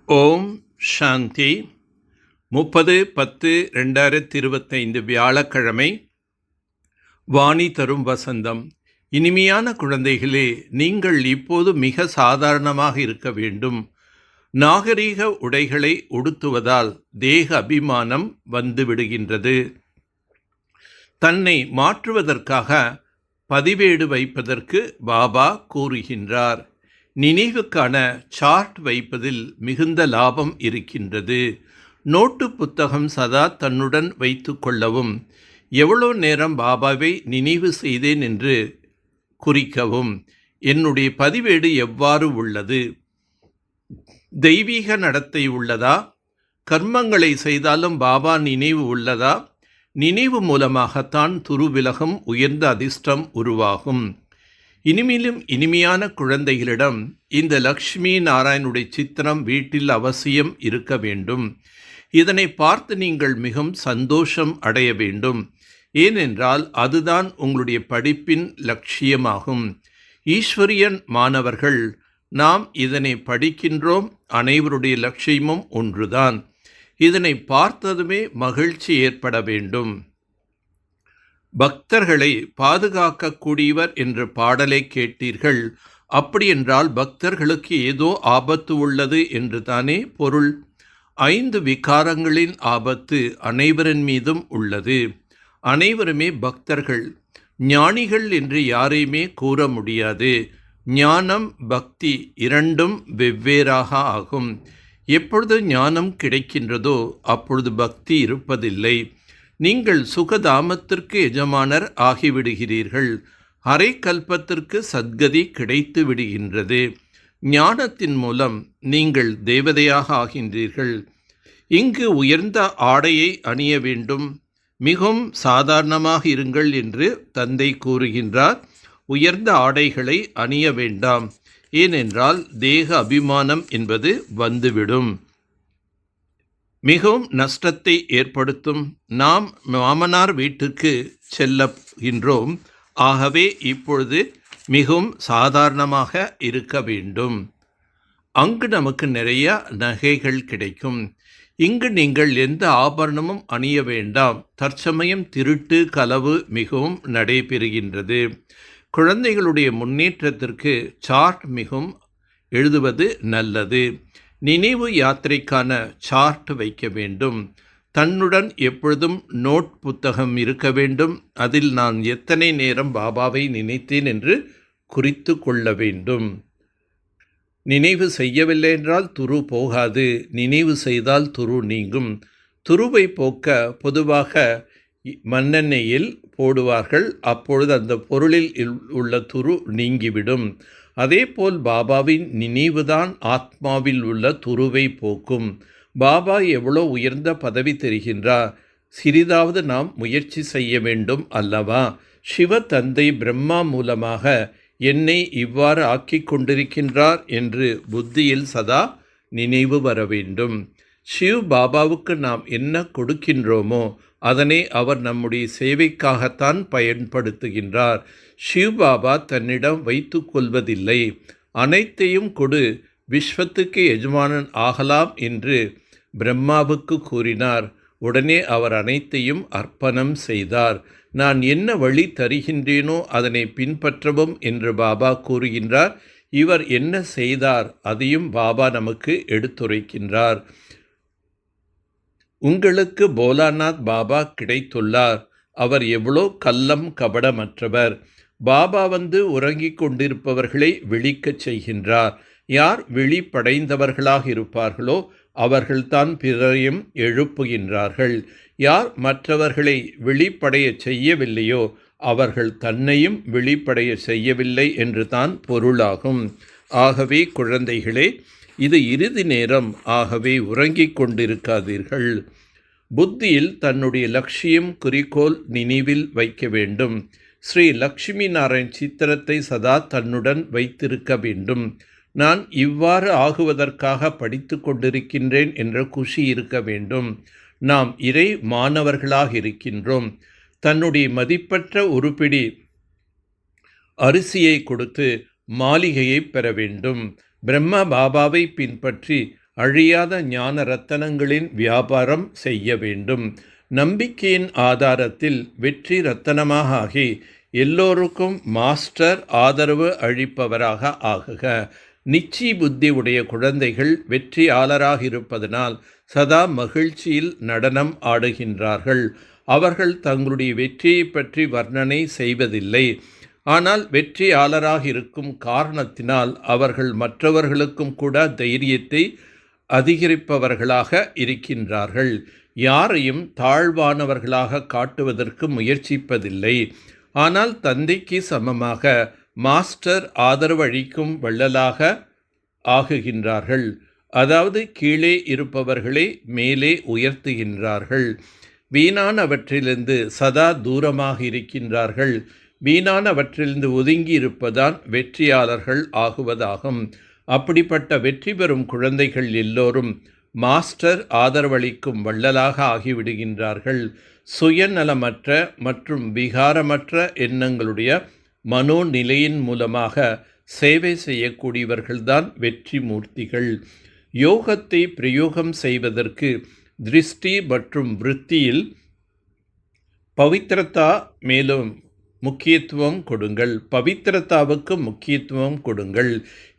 ஓம் சாந்தி. 30/10/2025 வியாழக்கிழமை. வாணி தரும் வசந்தம். இனிமையான குழந்தைகளே, நீங்கள் இப்போது மிக சாதாரணமாக இருக்க வேண்டும். நாகரீக உடைகளை உடுத்துவதால் தேக அபிமானம் வந்துவிடுகின்றது. தன்னை மாற்றுவதற்காக பதிவேடு வைப்பதற்கு பாபா கூறுகின்றார். நினைவுக்கான சார்ட் வைப்பதில் மிகுந்த லாபம் இருக்கின்றது. நோட்டு புத்தகம் சதா தன்னுடன் வைத்து கொள்ளவும், எவ்வளோ நேரம் பாபாவை நினைவு செய்தேன் என்று குறிக்கவும். என்னுடைய பதிவேடு எவ்வாறு உள்ளது? தெய்வீக நடத்தை உள்ளதா? கர்மங்களை செய்தாலும் பாபா நினைவு உள்ளதா? நினைவு மூலமாகத்தான் துருவிலகம் உயர்ந்த அதிர்ஷ்டம் உருவாகும். இனிமேலும் இனிமையான குழந்தைகளிடம் இந்த லக்ஷ்மி நாராயணுடைய சித்திரம் வீட்டில் அவசியம் இருக்க வேண்டும். இதனை பார்த்து நீங்கள் மிகவும் சந்தோஷம் அடைய வேண்டும். ஏனென்றால் அதுதான் உங்களுடைய படிப்பின் லட்சியமாகும். ஈஸ்வரியன் மாணவர்கள் நாம் இதனை படிக்கின்றோம். அனைவருடைய லட்சியமும் ஒன்றுதான். இதனை பார்த்ததுமே மகிழ்ச்சி ஏற்பட வேண்டும். பக்தர்களை பாதுகாக்கக்கூடியவர் என்ற பாடலை கேட்டீர்கள். அப்படியென்றால் பக்தர்களுக்கு ஏதோ ஆபத்து உள்ளது என்று தானே பொருள். 5 விகாரங்களின் ஆபத்து அனைவரின் மீதும் உள்ளது. அனைவருமே பக்தர்கள். ஞானிகள் என்று யாரையுமே கூற முடியாது. ஞானம் பக்தி இரண்டும் வெவ்வேறாக ஆகும். எப்பொழுது ஞானம் கிடைக்கின்றதோ அப்பொழுது பக்தி இருப்பதில்லை. நீங்கள் சுகதாமத்திற்கு எஜமானர் ஆகிவிடுகிறீர்கள். அரை கல்பத்திற்கு சத்கதி கிடைத்து விடுகின்றது. ஞானத்தின் மூலம் நீங்கள் தேவதையாக ஆகின்றீர்கள். இங்கு உயர்ந்த ஆடையை அணிய வேண்டும். மிகவும் சாதாரணமாக இருங்கள் என்று தந்தை கூறுகின்றார். உயர்ந்த ஆடைகளை அணிய வேண்டாம். ஏனென்றால் தேக அபிமானம் என்பது வந்துவிடும். மிகவும் நஷ்டத்தை ஏற்படுத்தும். நாம் மாமனார் வீட்டுக்கு செல்லுகின்றோம். ஆகவே இப்பொழுது மிகவும் சாதாரணமாக இருக்க வேண்டும். அங்கு நமக்கு நிறைய நகைகள் கிடைக்கும். இங்கு நீங்கள் எந்த ஆபரணமும் அணிய வேண்டாம். தற்சமயம் திருட்டு களவு மிகவும் நடைபெறுகின்றது. குழந்தைகளுடைய முன்னேற்றத்திற்கு சார்ட் மிகவும் எழுதுவது நல்லது. நினைவு யாத்திரைக்கான சார்ட் வைக்க வேண்டும். தன்னுடன் எப்பொழுதும் நோட் புத்தகம் இருக்க வேண்டும். அதில் நான் எத்தனை நேரம் பாபாவை நினைத்தேன் என்று குறித்து கொள்ள வேண்டும். நினைவு செய்யவில்லை என்றால் துரு போகாது. நினைவு செய்தால் துரு நீங்கும். துருவை போக்க பொதுவாக மண்ணெண்ணெயில் போடுவார்கள். அப்பொழுது அந்த பொருளில் உள்ள துரு நீங்கிவிடும். அதேபோல் பாபாவின் நினைவுதான் ஆத்மாவில் உள்ள துருவை போக்கும். பாபா எவ்வளோ உயர்ந்த பதவி தருகின்றார். சிறிதாவது நாம் முயற்சி செய்ய வேண்டும் அல்லவா? சிவ தந்தை பிரம்மா மூலமாக என்னை இவ்வாறு ஆக்கிக் கொண்டிருக்கின்றார் என்று புத்தியில் சதா நினைவு வர வேண்டும். சிவ் பாபாவுக்கு நாம் என்ன கொடுக்கின்றோமோ அதனை அவர் நம்முடைய சேவைக்காகத்தான் பயன்படுத்துகின்றார். சிவ் பாபா தன்னிடம் வைத்து கொள்வதில்லை. அனைத்தையும் கொடு, விஸ்வத்துக்கு எஜமானன் ஆகலாம் என்று பிரம்மாவுக்கு கூறினார். உடனே அவர் அனைத்தையும் அர்ப்பணம் செய்தார். நான் என்ன வழி தருகின்றேனோ அதனை பின்பற்றவும் என்று பாபா கூறுகின்றார். இவர் என்ன செய்தார் அதையும் பாபா நமக்கு எடுத்துரைக்கின்றார். உங்களுக்கு போலாநாத் பாபா கிடைத்துள்ளார். அவர் எவ்வளோ கள்ளம் கபடமற்றவர். பாபா வந்து உறங்கிக் கொண்டிருப்பவர்களை விழிக்கச் செய்கின்றார். யார் விழிப்படைந்தவர்களாக இருப்பார்களோ அவர்கள்தான் பிறரையும் எழுப்புகின்றார்கள். யார் மற்றவர்களை விழிப்படைய செய்யவில்லையோ அவர்கள் தன்னையும் விழிப்படைய செய்யவில்லை என்று தான் பொருளாகும். ஆகவே குழந்தைகளே, இது இறுதி நேரம். ஆகவே உறங்கிக் கொண்டிருக்காதீர்கள். புத்தியில் தன்னுடைய லட்சியம் குறிக்கோள் நினைவில் வைக்க வேண்டும். ஸ்ரீ லக்ஷ்மி நாராயண் சித்திரத்தை சதா தன்னுடன் வைத்திருக்க வேண்டும். நான் இவ்வாறு ஆகுவதற்காக படித்து கொண்டிருக்கின்றேன் என்ற குஷி இருக்க வேண்டும். நாம் இறை மாணவர்களாக இருக்கின்றோம். தன்னுடைய மதிப்பற்ற உருப்பிடி அரிசியை கொடுத்து மாளிகையை பெற வேண்டும். பிரம்மா பாபாவை பின்பற்றி அழியாத ஞான ரத்தனங்களின் வியாபாரம் செய்ய வேண்டும். நம்பிக்கையின் ஆதாரத்தில் வெற்றி ரத்தனமாக ஆகி எல்லோருக்கும் மாஸ்டர் ஆதரவு அளிப்பவராக ஆகுக. நிச்சய புத்தி உடைய குழந்தைகள் வெற்றியாளராக இருப்பதனால் சதா மகிழ்ச்சியில் நடனம் ஆடுகின்றார்கள். அவர்கள் தங்களுடைய வெற்றியை பற்றி வர்ணனை செய்வதில்லை. ஆனால் வெற்றியாளராக இருக்கும் காரணத்தினால் அவர்கள் மற்றவர்களுக்கும் கூட தைரியத்தை அதிகரிப்பவர்களாக இருக்கின்றார்கள். யாரையும் தாழ்வானவர்களாக காட்டுவதற்கு முயற்சிப்பதில்லை. ஆனால் தந்தைக்கு சமமாக மாஸ்டர் ஆதரவு அளிக்கும் வள்ளலாக ஆகுகின்றார்கள். அதாவது கீழே இருப்பவர்களை மேலே உயர்த்துகின்றார்கள். வீணானவற்றிலிருந்து சதா தூரமாக இருக்கின்றார்கள். வீணானவற்றிலிருந்து ஒதுங்கி இருப்பதான் வெற்றியாளர்கள் ஆகுவதாகும். அப்படிப்பட்ட வெற்றி பெறும் குழந்தைகள் எல்லோரும் மாஸ்டர் ஆதரவளிக்கும் வள்ளலாக ஆகிவிடுகின்றார்கள். சுயநலமற்ற மற்றும் விகாரமற்ற எண்ணங்களுடைய மனோநிலையின் மூலமாக சேவை செய்யக்கூடியவர்கள்தான் வெற்றி மூர்த்திகள். யோகத்தை பிரயோகம் செய்வதற்கு திருஷ்டி மற்றும் விருத்தியில் பவித்ரதா மேலும் முக்கியத்துவம் கொடுங்கள். பவித்ரதாவுக்கு முக்கியத்துவம் கொடுங்கள்.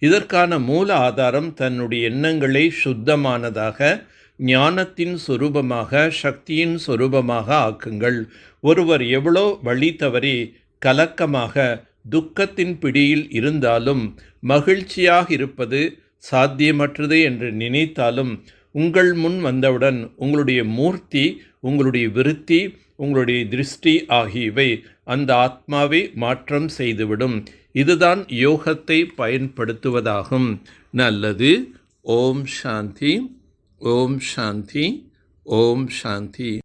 இதற்கான மூல ஆதாரம் தன்னுடைய எண்ணங்களை சுத்தமானதாக, ஞானத்தின் சொரூபமாக, சக்தியின் சொரூபமாக ஆக்குங்கள். ஒருவர் எவ்வளோ வழி தவறி கலக்கமாக துக்கத்தின் பிடியில் இருந்தாலும் மகிழ்ச்சியாக இருப்பது சாத்தியமற்றது என்று நினைத்தாலும் உங்கள் முன் வந்தவுடன் உங்களுடைய மூர்த்தி, உங்களுடைய விருத்தி, உங்களுடைய திருஷ்டி ஆகியவை அந்த ஆத்மாவை மாற்றம் செய்துவிடும். இதுதான் யோகத்தை பயன்படுத்துவதாகும். நல்லது. ஓம் சாந்தி, ஓம் சாந்தி, ஓம் சாந்தி.